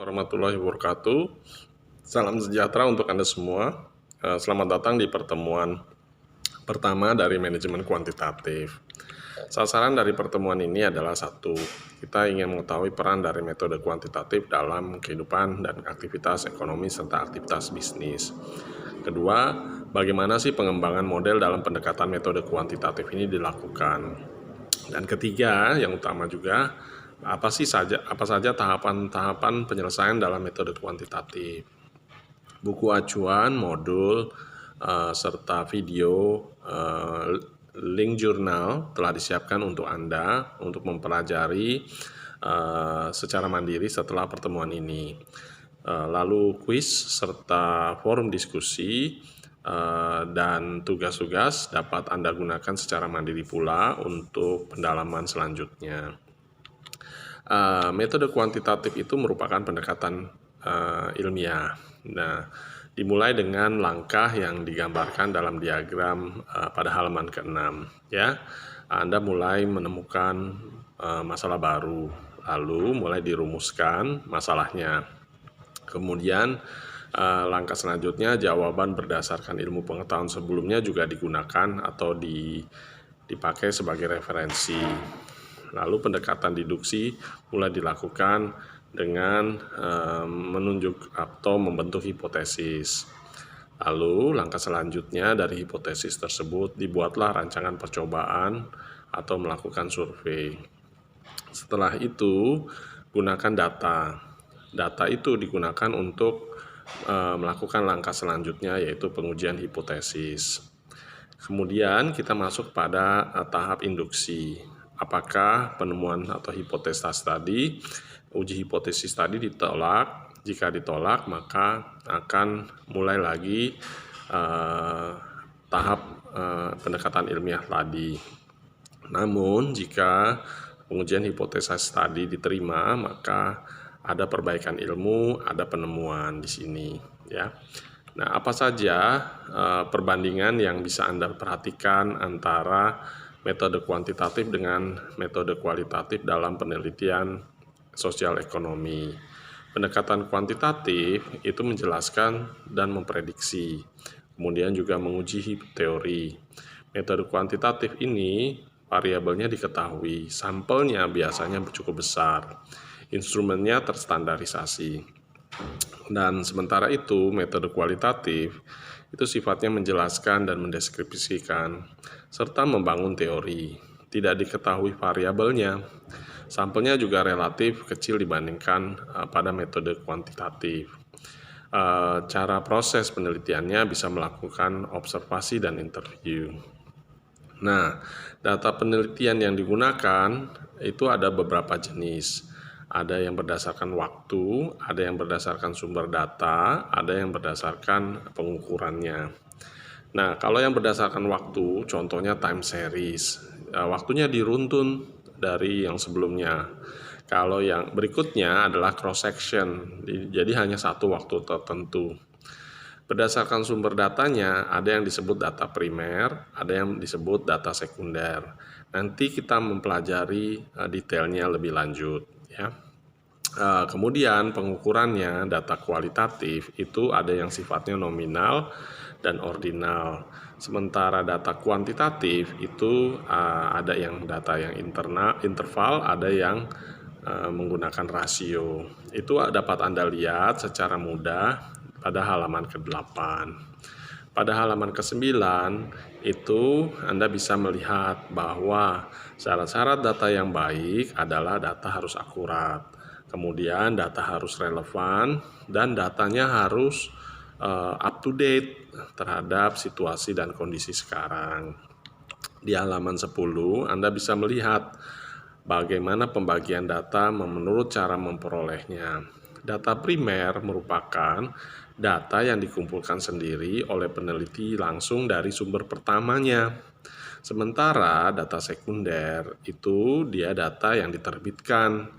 warahmatullahi wabarakatuh. Salam sejahtera untuk Anda semua. Selamat datang di pertemuan pertama dari manajemen kuantitatif. Sasaran dari pertemuan ini adalah satu, kita ingin mengetahui peran dari metode kuantitatif dalam kehidupan dan aktivitas ekonomi serta aktivitas bisnis. Kedua, bagaimana sih pengembangan model dalam pendekatan metode kuantitatif ini dilakukan. Dan ketiga, yang utama juga, apa saja tahapan-tahapan penyelesaian dalam metode kuantitatif. Buku acuan, modul, serta video, link jurnal telah disiapkan untuk Anda untuk mempelajari secara mandiri setelah pertemuan ini. Lalu kuis serta forum diskusi dan tugas-tugas dapat Anda gunakan secara mandiri pula untuk pendalaman selanjutnya. Metode kuantitatif itu merupakan pendekatan ilmiah. Nah, dimulai dengan langkah yang digambarkan dalam diagram pada halaman ke-6. Ya, Anda mulai menemukan masalah baru, lalu mulai dirumuskan masalahnya. Kemudian langkah selanjutnya jawaban berdasarkan ilmu pengetahuan sebelumnya juga digunakan atau dipakai sebagai referensi. Lalu pendekatan deduksi mulai dilakukan dengan menunjuk atau membentuk hipotesis. Lalu langkah selanjutnya dari hipotesis tersebut dibuatlah rancangan percobaan atau melakukan survei. Setelah itu gunakan data. Data itu digunakan untuk melakukan langkah selanjutnya, yaitu pengujian hipotesis. Kemudian kita masuk pada tahap induksi. Apakah penemuan atau hipotesis tadi, uji hipotesis tadi ditolak? Jika ditolak, maka akan mulai lagi tahap pendekatan ilmiah tadi. Namun jika pengujian hipotesis tadi diterima, maka ada perbaikan ilmu, ada penemuan di sini, ya. Nah, apa saja perbandingan yang bisa Anda perhatikan antara metode kuantitatif dengan metode kualitatif dalam penelitian sosial ekonomi? Pendekatan kuantitatif itu menjelaskan dan memprediksi, kemudian juga menguji teori. Metode kuantitatif ini variabelnya diketahui, sampelnya biasanya cukup besar, instrumennya terstandarisasi. Dan sementara itu metode kualitatif itu sifatnya menjelaskan dan mendeskripsikan serta membangun teori. Tidak diketahui variabelnya, sampelnya juga relatif kecil dibandingkan pada metode kuantitatif. Cara proses penelitiannya bisa melakukan observasi dan interview. Nah, data penelitian yang digunakan itu ada beberapa jenis. Ada yang berdasarkan waktu, ada yang berdasarkan sumber data, ada yang berdasarkan pengukurannya. Nah, kalau yang berdasarkan waktu, contohnya time series, waktunya diruntun dari yang sebelumnya. Kalau yang berikutnya adalah cross section, jadi hanya satu waktu tertentu. Berdasarkan sumber datanya, ada yang disebut data primer, ada yang disebut data sekunder. Nanti kita mempelajari detailnya lebih lanjut, ya. Kemudian pengukurannya, data kualitatif itu ada yang sifatnya nominal dan ordinal. Sementara data kuantitatif itu ada yang data yang interval, ada yang menggunakan rasio. Itu dapat Anda lihat secara mudah pada halaman ke-8. Pada halaman ke-9 itu Anda bisa melihat bahwa syarat-syarat data yang baik adalah data harus akurat. Kemudian data harus relevan dan datanya harus up to date terhadap situasi dan kondisi sekarang. Di halaman 10 Anda bisa melihat bagaimana pembagian data menurut cara memperolehnya. Data primer merupakan data yang dikumpulkan sendiri oleh peneliti langsung dari sumber pertamanya. Sementara data sekunder itu dia data yang diterbitkan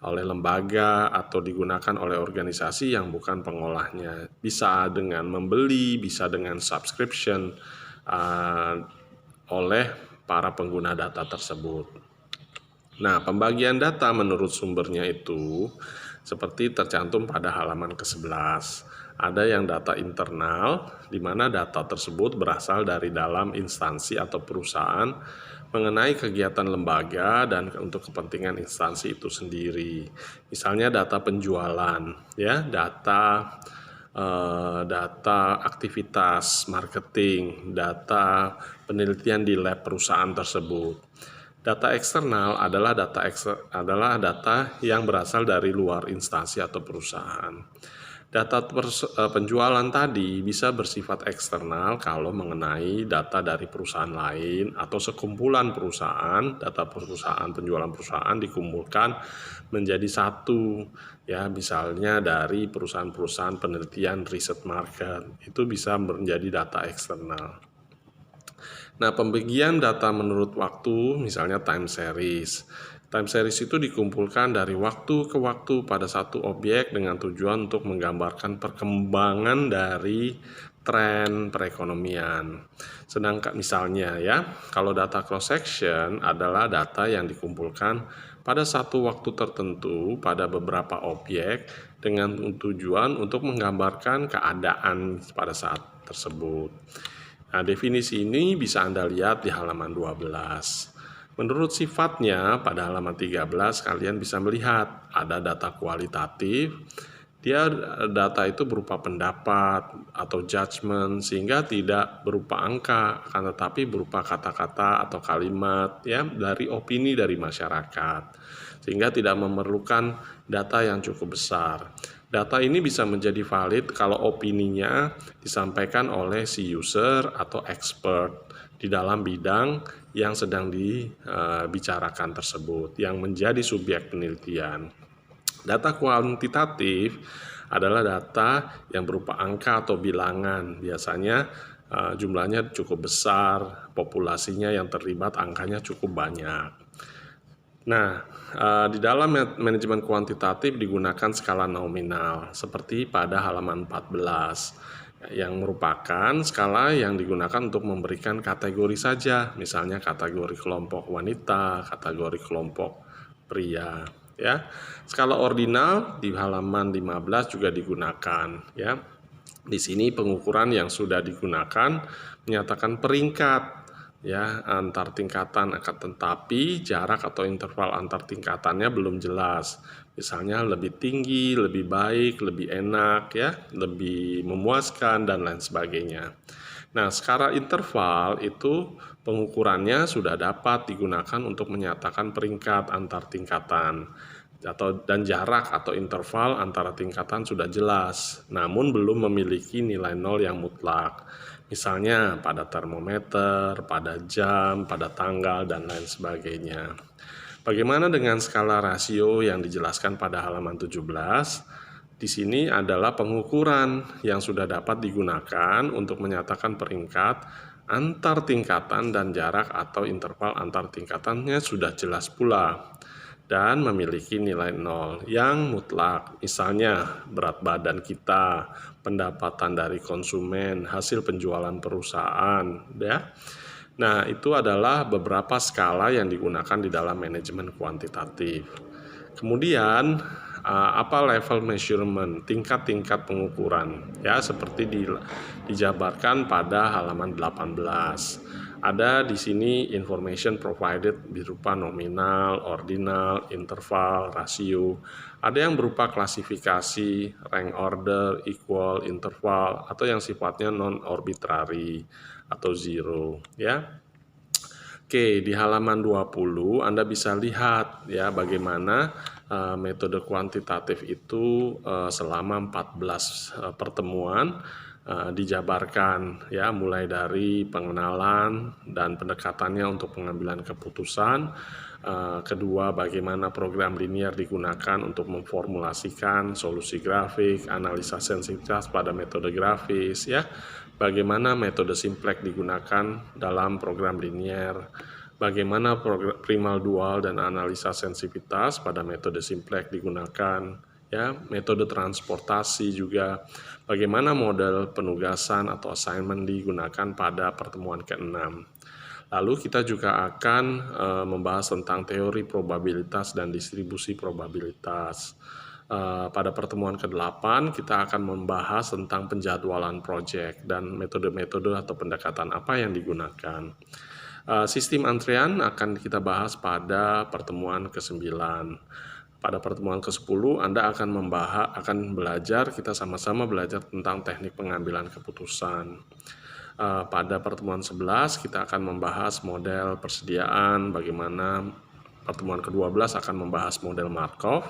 oleh lembaga atau digunakan oleh organisasi yang bukan pengolahnya. Bisa dengan membeli, bisa dengan subscription oleh para pengguna data tersebut. Nah, pembagian data menurut sumbernya itu seperti tercantum pada halaman ke-11. Ada yang data internal, di mana data tersebut berasal dari dalam instansi atau perusahaan mengenai kegiatan lembaga dan untuk kepentingan instansi itu sendiri. Misalnya data penjualan, ya, data aktivitas marketing, data penelitian di lab perusahaan tersebut. Data eksternal adalah data yang berasal dari luar instansi atau perusahaan. Data penjualan tadi bisa bersifat eksternal kalau mengenai data dari perusahaan lain atau sekumpulan perusahaan, data perusahaan, penjualan perusahaan dikumpulkan menjadi satu, ya, misalnya dari perusahaan-perusahaan penelitian riset market, itu bisa menjadi data eksternal. Nah, pembagian data menurut waktu, misalnya time series. Time series itu dikumpulkan dari waktu ke waktu pada satu objek dengan tujuan untuk menggambarkan perkembangan dari tren perekonomian. Sedangkan misalnya, ya, kalau data cross section adalah data yang dikumpulkan pada satu waktu tertentu pada beberapa objek dengan tujuan untuk menggambarkan keadaan pada saat tersebut. Nah, definisi ini bisa Anda lihat di halaman 12. Menurut sifatnya, pada halaman 13 kalian bisa melihat ada data kualitatif. Data itu berupa pendapat atau judgment, sehingga tidak berupa angka, akan tetapi berupa kata-kata atau kalimat, ya, dari opini dari masyarakat, sehingga tidak memerlukan data yang cukup besar. Data ini bisa menjadi valid kalau opininya disampaikan oleh si user atau expert di dalam bidang yang sedang dibicarakan tersebut, yang menjadi subjek penelitian. Data kuantitatif adalah data yang berupa angka atau bilangan. Biasanya jumlahnya cukup besar, populasinya yang terlibat angkanya cukup banyak. Nah, di dalam manajemen kuantitatif digunakan skala nominal, seperti pada halaman 14, yang merupakan skala yang digunakan untuk memberikan kategori saja, misalnya kategori kelompok wanita, kategori kelompok pria, ya. Skala ordinal di halaman 15 juga digunakan, ya. Di sini pengukuran yang sudah digunakan menyatakan peringkat, ya, antar tingkatan, akan tetapi jarak atau interval antar tingkatannya belum jelas. Misalnya lebih tinggi, lebih baik, lebih enak, ya, lebih memuaskan dan lain sebagainya. Nah, skala interval itu pengukurannya sudah dapat digunakan untuk menyatakan peringkat antar tingkatan, dan jarak atau interval antara tingkatan sudah jelas, namun belum memiliki nilai nol yang mutlak. Misalnya pada termometer, pada jam, pada tanggal, dan lain sebagainya. Bagaimana dengan skala rasio yang dijelaskan pada halaman 17? Di sini adalah pengukuran yang sudah dapat digunakan untuk menyatakan peringkat antar tingkatan, dan jarak atau interval antar tingkatannya sudah jelas pula dan memiliki nilai nol yang mutlak. Misalnya berat badan kita, pendapatan dari konsumen, hasil penjualan perusahaan, ya. Nah, itu adalah beberapa skala yang digunakan di dalam manajemen kuantitatif. Kemudian apa level measurement, tingkat-tingkat pengukuran, ya, seperti dijabarkan pada halaman 18. Ada di sini information provided berupa nominal, ordinal, interval, rasio. Ada yang berupa klasifikasi, rank order, equal, interval, atau yang sifatnya non-arbitrary atau zero, ya. Oke, di halaman 20 Anda bisa lihat, ya, bagaimana metode kuantitatif itu selama 14 pertemuan dijabarkan, ya, mulai dari pengenalan dan pendekatannya untuk pengambilan keputusan. Kedua, bagaimana program linear digunakan untuk memformulasikan solusi grafik, analisa sensitivitas pada metode grafis, ya. Bagaimana metode simplex digunakan dalam program linear. Bagaimana primal dual dan analisa sensitivitas pada metode simplex digunakan, ya. Metode transportasi juga. Bagaimana model penugasan atau assignment digunakan pada pertemuan ke-6. Lalu kita juga akan membahas tentang teori probabilitas dan distribusi probabilitas. Pada pertemuan ke-8 kita akan membahas tentang penjadwalan proyek dan metode-metode atau pendekatan apa yang digunakan. Sistem antrean akan kita bahas pada pertemuan ke-9. Pada pertemuan ke-10 Anda akan belajar, kita sama-sama belajar tentang teknik pengambilan keputusan. Pada pertemuan 11 kita akan membahas model persediaan, bagaimana pertemuan ke-12 akan membahas model Markov,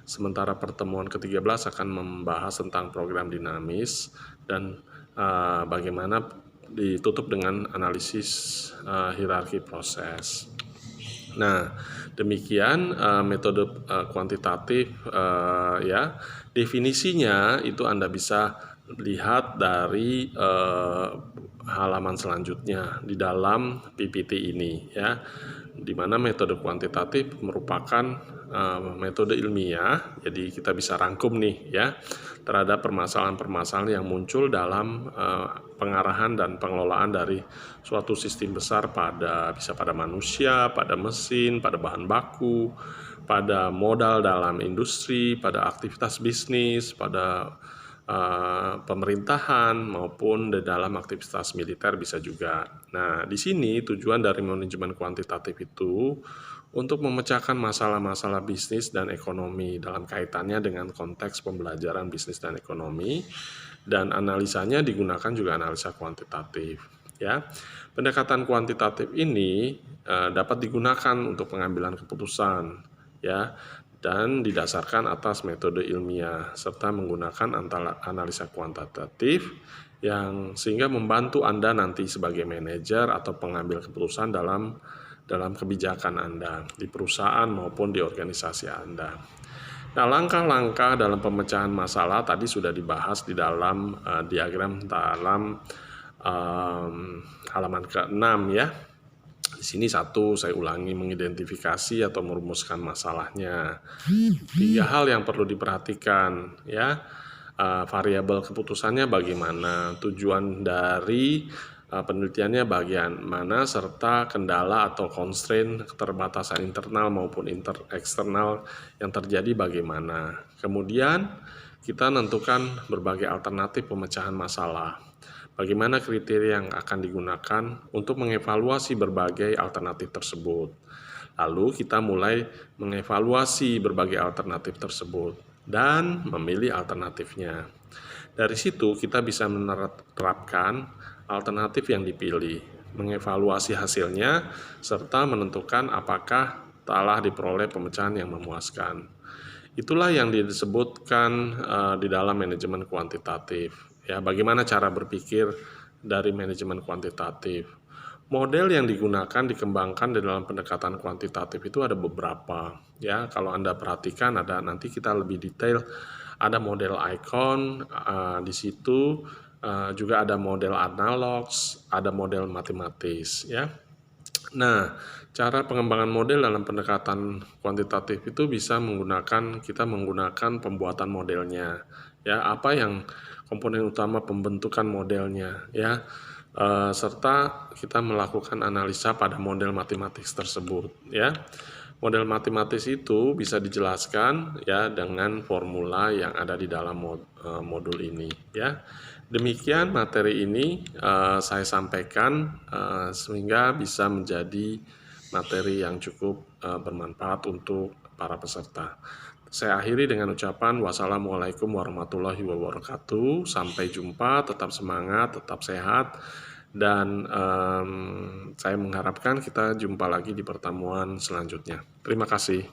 sementara pertemuan ke-13 akan membahas tentang program dinamis, dan bagaimana ditutup dengan analisis hierarki proses. Nah, demikian metode kuantitatif ya. Definisinya itu Anda bisa lihat dari halaman selanjutnya di dalam PPT ini ya. Di mana metode kuantitatif merupakan metode ilmiah, jadi kita bisa rangkum nih ya terhadap permasalahan-permasalahan yang muncul dalam pengarahan dan pengelolaan dari suatu sistem besar bisa pada manusia, pada mesin, pada bahan baku, pada modal dalam industri, pada aktivitas bisnis, pada pemerintahan maupun di dalam aktivitas militer bisa juga. Nah, di sini tujuan dari manajemen kuantitatif itu untuk memecahkan masalah-masalah bisnis dan ekonomi dalam kaitannya dengan konteks pembelajaran bisnis dan ekonomi, dan analisanya digunakan juga analisa kuantitatif. Ya, pendekatan kuantitatif ini dapat digunakan untuk pengambilan keputusan, ya, dan didasarkan atas metode ilmiah serta menggunakan analisa kuantitatif yang sehingga membantu Anda nanti sebagai manajer atau pengambil keputusan dalam kebijakan Anda di perusahaan maupun di organisasi Anda. Nah, langkah-langkah dalam pemecahan masalah tadi sudah dibahas di dalam diagram dalam halaman ke-6 ya. Di sini saya ulangi, mengidentifikasi atau merumuskan masalahnya. 3 hal yang perlu diperhatikan ya. Variabel keputusannya bagaimana, tujuan dari penelitiannya bagian mana, serta kendala atau constraint keterbatasan internal maupun eksternal yang terjadi bagaimana. Kemudian kita menentukan berbagai alternatif pemecahan masalah. Bagaimana kriteria yang akan digunakan untuk mengevaluasi berbagai alternatif tersebut. Lalu kita mulai mengevaluasi berbagai alternatif tersebut dan memilih alternatifnya. Dari situ kita bisa menerapkan alternatif yang dipilih, mengevaluasi hasilnya, serta menentukan apakah telah diperoleh pemecahan yang memuaskan. Itulah yang disebutkan di dalam manajemen kuantitatif. Ya, bagaimana cara berpikir dari manajemen kuantitatif? Model yang digunakan dikembangkan di dalam pendekatan kuantitatif itu ada beberapa. Ya, kalau Anda perhatikan nanti kita lebih detail. Ada model icon di situ, juga ada model analog, ada model matematis. Ya. Nah, cara pengembangan model dalam pendekatan kuantitatif itu bisa kita menggunakan pembuatan modelnya. Ya, apa yang komponen utama pembentukan modelnya, ya, serta kita melakukan analisa pada model matematis tersebut, ya. Model matematis itu bisa dijelaskan ya dengan formula yang ada di dalam modul ini, ya. Demikian materi ini saya sampaikan sehingga bisa menjadi materi yang cukup bermanfaat untuk para peserta. Saya akhiri dengan ucapan wassalamualaikum warahmatullahi wabarakatuh. Sampai jumpa, tetap semangat, tetap sehat, dan saya mengharapkan kita jumpa lagi di pertemuan selanjutnya. Terima kasih.